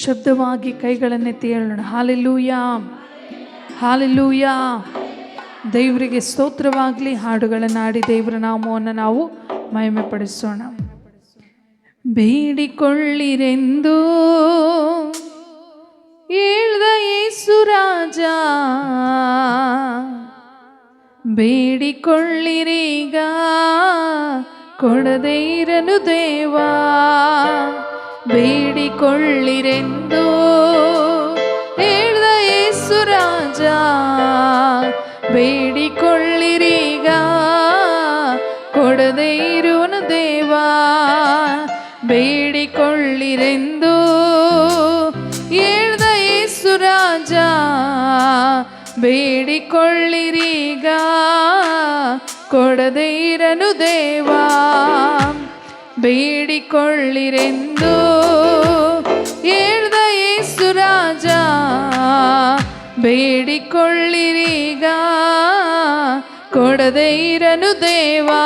ಶಬ್ದವಾಗಿ ಕೈಗಳನ್ನೆತ್ತಿ ಹೇಳೋಣ. Hallelujah, hallelujah. ದೇವರಿಗೆ ಸ್ತೋತ್ರವಾಗಲಿ. ಹಾಡುಗಳನ್ನು ಹಾಡಿ ದೇವರ ನಾಮವನ್ನು ನಾವು ಮಹಿಮೆ ಪಡಿಸೋಣ. ಬೇಡಿಕೊಳ್ಳಿರೆಂದು ಹೇಳ್ದ ಯೇಸು ರಾಜ, ಬೇಡಿಕೊಳ್ಳಿರೀಗ ಕೊಡದೇ ಇರನು ದೇವಾ. ಬೇಡಿಕೊಳ್ಳಿರೆಂದು ಹೇಳ್ದ ಯೇಸು ರಾಜ, ಬೇಡಿಕೊಳ್ಳಿರೀಗ ಕೊಡದೇ ಇರುವನು ದೇವಾ. ಬೇಡಿಕೊಳ್ಳಿರೆಂದು ಹೇಳ್ದ ಯೇಸು ರಾಜ, ಬೇಡಿಕೊಳ್ಳಿರೀಗ ಕೊಡದೇ ಇರನು ದೇವಾ. ಬೇಡಿಕೊಳ್ಳಿರೆಂದು ಹೇಳ್ದ ಯೇಸು ರಾಜ, ಬೇಡಿಕೊಳ್ಳಿರೀಗ ಕೊಡದೇ ಇರನು ದೇವಾ.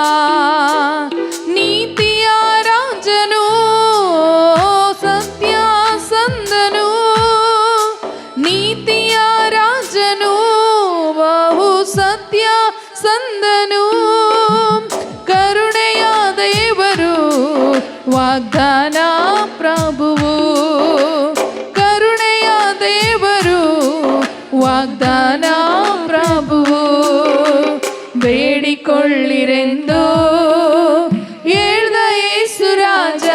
ನೀತಿಯ ರಾಜನು ಸತ್ಯ ಸಂದನು, ನೀತಿಯ ರಾಜನು ಬಹು ಸತ್ಯ ಸಂದನು. ಕರುಣೆಯ ದೇವರು ವಾಗ್ದಾನ ಪ್ರಭುವು, ಕರುಣೆಯ ದೇವರು ವಾಗ್ದಾನ ಪ್ರಭುವು. ಬೇಡಿಕೊಳ್ಳಿರೆಂದು ಹೇಳ್ದ ಯೇಸು ರಾಜ,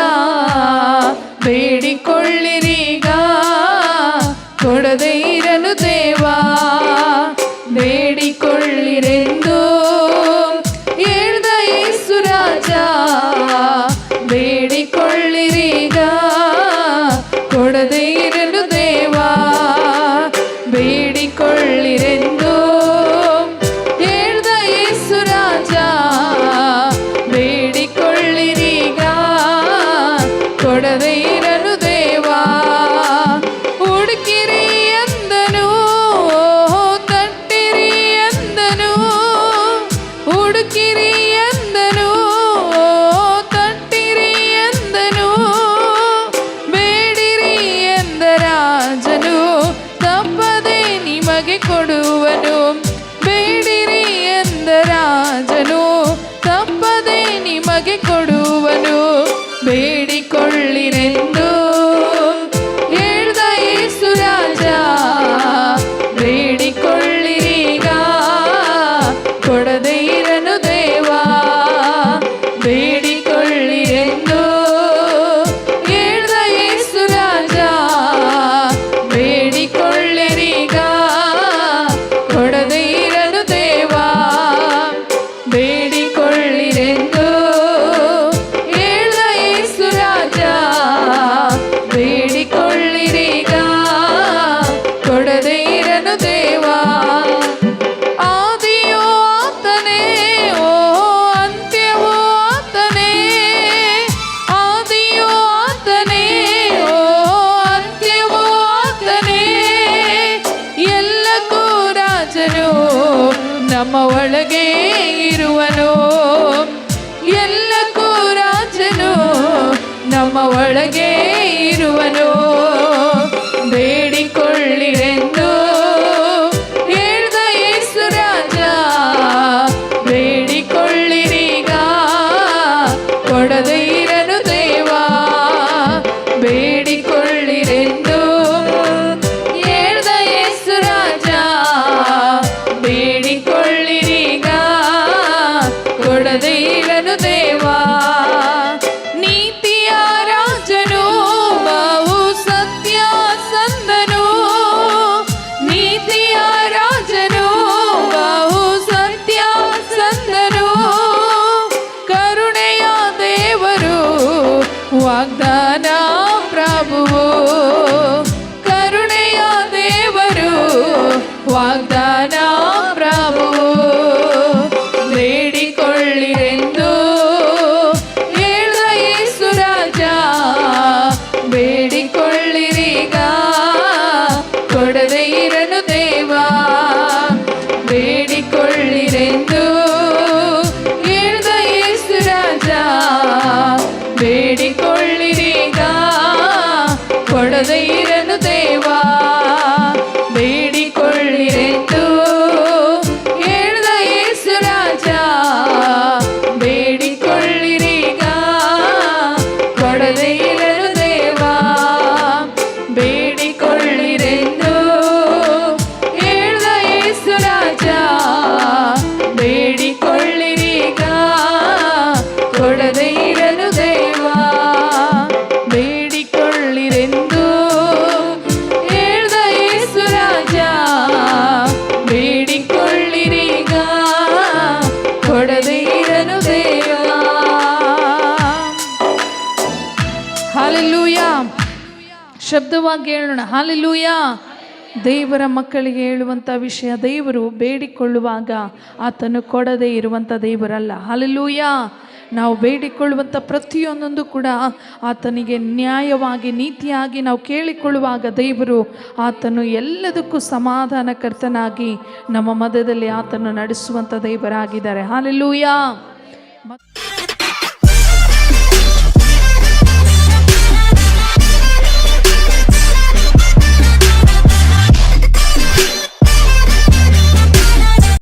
ಬೇಡಿಕೊಳ್ಳಿರೀಗ ಕೊಡದೇ ಇರನು ದೇವಾ. ಬೇಡಿಕೊಳ್ಳಿರೆಂದು ಹೇಳ್ದ ಯೇಸು ರಾಜ, ಬೇಡಿಕೊಳ್ಳಿರೀಗ ಕೊಡದೇ ಇರನು ದೇವಾ. ಬೇಡಿಕೊಳ್ಳಿರೆಂದು ಹೇಳ್ದ ಯೇಸು ರಾಜ, ಬೇಡಿಕೊಳ್ಳಿರೀಗ ಕೊಡದೇ ಇರನು ದೇವಾ. ಹುಡುಕಿರಿ ಎಂದನು, ತಟ್ಟಿರಿ ಎಂದನು, ಹುಡುಕಿರಿ ಎಂದನು, ತಟ್ಟಿರಿ ಎಂದನು. ಬೇಡಿರಿ ಎಂದ ರಾಜನು ತಪ್ಪದೆ ನಿಮಗೆ ಕೊಡುವನು. ಬೇಡಿರಿ ಎಂದ ರಾಜನು ತಪ್ಪದೆ ನಿಮಗೆ ಕೊಡುವನು. ಬೇಡಿಕೊಳ್ಳಿರೆಂದು ಹೇಳ್ದ ಯೇಸು ರಾಜ, ಬೇಡಿಕೊಳ್ಳಿರೀಗ ಕೊಡದೇ ಇರನು ದೇವಾ. ಬೇಡಿಕೊಳ್ಳಿರೆಂದು ಹೇಳ್ದ ಯೇಸು ರಾಜ, ಬೇಡಿಕೊಳ್ಳಿರೀಗ ಕೊಡದೇ ಇರನು ದೇವಾ. ಬೇಡಿಕೊಳ್ಳಿರೆಂದು ಹೇಳ್ದ ಯೇಸು ರಾಜ, ಬೇಡಿಕೊಳ್ಳಿರೀಗ ಕೊಡದೇ ಇರನು ದೇವಾ. ಆದಿಯೋ ಆತನೇ, ಓ ಅಂತ್ಯವೋ ಆತನೇ. ಆದಿಯೋ ಆತನೇ, ಓ ಅಂತ್ಯವೋ ಆತನೇ. ಎಲ್ಲಕ್ಕೂ ರಾಜನು ನಮ್ಮ ಒಳಗೆ ಇರುವನು. ಎಲ್ಲಕ್ಕೂ ರಾಜನು ನಮ್ಮ ಒಳಗೆ ಇರುವನು. ಬೇಡಿಕೊಳ್ಳಿರೆಂದು ಹೇಳ್ದ ಯೇಸು ರಾಜ, ಬೇಡಿಕೊಳ್ಳಿರೀಗ ಕೊಡದೇ ಇರನು ದೇವಾ. ಬೇಡಿಕೊಳ್ಳಿರೆಂದು ಹೇಳ್ದ ಯೇಸು ರಾಜ, ಬೇಡಿಕೊಳ್ಳಿರೀಗ ಕೊಡದೇ ಇರನು ದೇವಾ. ನೀತಿಯ ರಾಜನು ಬಹು ಸತ್ಯ ಸಂದನು, ನೀತಿಯ ರಾಜನು ಬಹು ಸತ್ಯ ಸಂದನು. ಕರುಣೆಯ ದೇವರು ವಾಗ್ದಾನ ಪ್ರಭುವು, ಕರುಣೆಯ ದೇವರು ವಾಗ್ದಾನ ಪ್ರಭುವು. ಬೇಡಿಕೊಳ್ಳಿರೆಂದು ಹೇಳ್ದ ಯೇಸು ರಾಜ, ಬೇಡಿಕೊಳ್ಳಿರೀಗ ಕೊಡದೇ ಇರನು ದೇವಾ. ಬೇಡಿಕೊಳ್ಳಿರೆಂದು ಹೇಳ್ದ ಯೇಸು ರಾಜ, ಬೇಡಿಕೊಳ್ಳಿರೀಗ ಕೊಡದೇ ಇರನು ಶಬ್ದವಾಗಿ ಹೇಳೋಣ ಹಲ್ಲೆಲೂಯಾ. ದೇವರ ಮಕ್ಕಳಿಗೆ ಹೇಳುವಂಥ ವಿಷಯ, ದೇವರು ಬೇಡಿಕೊಳ್ಳುವಾಗ ಆತನು ಕೊಡದೇ ಇರುವಂಥ ದೇವರಲ್ಲ. ಹಲ್ಲೆಲೂಯಾ. ನಾವು ಬೇಡಿಕೊಳ್ಳುವಂಥ ಪ್ರತಿಯೊಂದೊಂದು ಕೂಡ ಆತನಿಗೆ ನ್ಯಾಯವಾಗಿ ನೀತಿಯಾಗಿ ನಾವು ಕೇಳಿಕೊಳ್ಳುವಾಗ ದೇವರು ಆತನು ಎಲ್ಲದಕ್ಕೂ ಸಮಾಧಾನಕರ್ತನಾಗಿ ನಮ್ಮ ಮಧ್ಯದಲ್ಲಿ ಆತನು ನಡೆಸುವಂಥ ದೇವರಾಗಿದ್ದಾರೆ. ಹಲ್ಲೆಲೂಯಾ.